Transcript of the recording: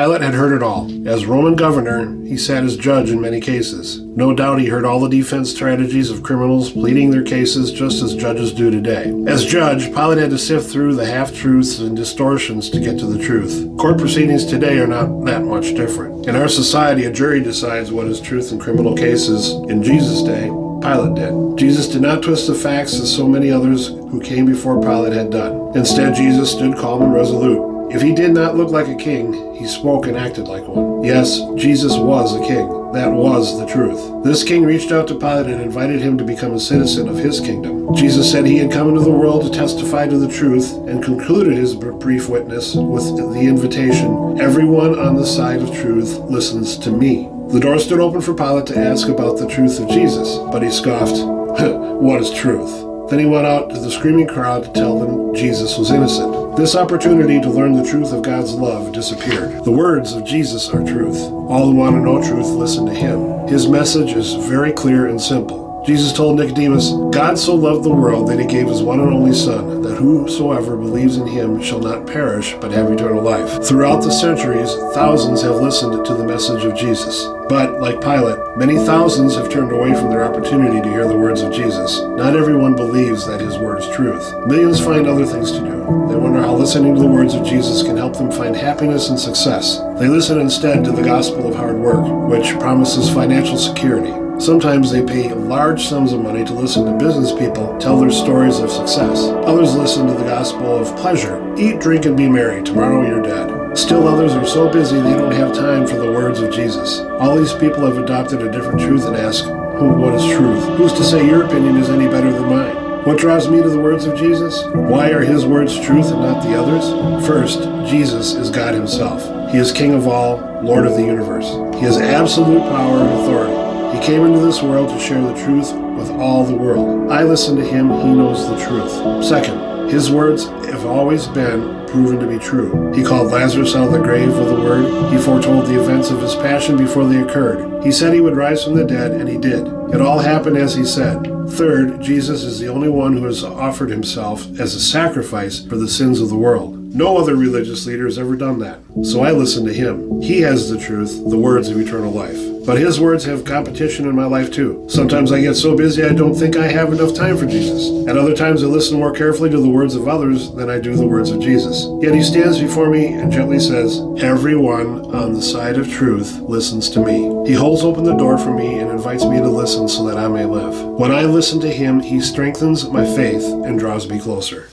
Pilate had heard it all. As Roman governor, he sat as judge in many cases. No doubt he heard all the defense strategies of criminals pleading their cases just as judges do today. As judge, Pilate had to sift through the half-truths and distortions to get to the truth. Court proceedings today are not that much different. In our society, a jury decides what is truth in criminal cases. In Jesus' day, Pilate did. Jesus did not twist the facts as so many others who came before Pilate had done. Instead, Jesus stood calm and resolute. If he did not look like a king, he spoke and acted like one. Yes, Jesus was a king. That was the truth. This king reached out to Pilate and invited him to become a citizen of his kingdom. Jesus said he had come into the world to testify to the truth and concluded his brief witness with the invitation, "Everyone on the side of truth listens to me." The door stood open for Pilate to ask about the truth of Jesus, but he scoffed, "What is truth?" Then he went out to the screaming crowd to tell them Jesus was innocent. This opportunity to learn the truth of God's love disappeared. The words of Jesus are truth. All who want to know truth listen to him. His message is very clear and simple. Jesus told Nicodemus, "God so loved the world that he gave his one and only Son, that whosoever believes in him shall not perish but have eternal life." Throughout the centuries, thousands have listened to the message of Jesus. But, like Pilate, many thousands have turned away from their opportunity to hear the words of Jesus. Not everyone believes that his word is truth. Millions find other things to do. They wonder how listening to the words of Jesus can help them find happiness and success. They listen instead to the gospel of hard work, which promises financial security. Sometimes they pay large sums of money to listen to business people tell their stories of success. Others listen to the gospel of pleasure. Eat, drink, and be merry. Tomorrow you're dead. Still others are so busy they don't have time for the words of Jesus. All these people have adopted a different truth and ask, what is truth? Who's to say your opinion is any better than mine? What draws me to the words of Jesus? Why are his words truth and not the others? First, Jesus is God himself. He is King of all, Lord of the universe. He has absolute power and authority. He came into this world to share the truth with all the world. I listen to him, he knows the truth. Second, his words have always been proven to be true. He called Lazarus out of the grave with a word. He foretold the events of his passion before they occurred. He said he would rise from the dead, and he did. It all happened as he said. Third, Jesus is the only one who has offered himself as a sacrifice for the sins of the world. No other religious leader has ever done that. So I listen to him. He has the truth, the words of eternal life. But his words have competition in my life too. Sometimes I get so busy I don't think I have enough time for Jesus. At other times I listen more carefully to the words of others than I do the words of Jesus. Yet he stands before me and gently says, "Everyone on the side of truth listens to me." He holds open the door for me and invites me to listen so that I may live. When I listen to him, he strengthens my faith and draws me closer.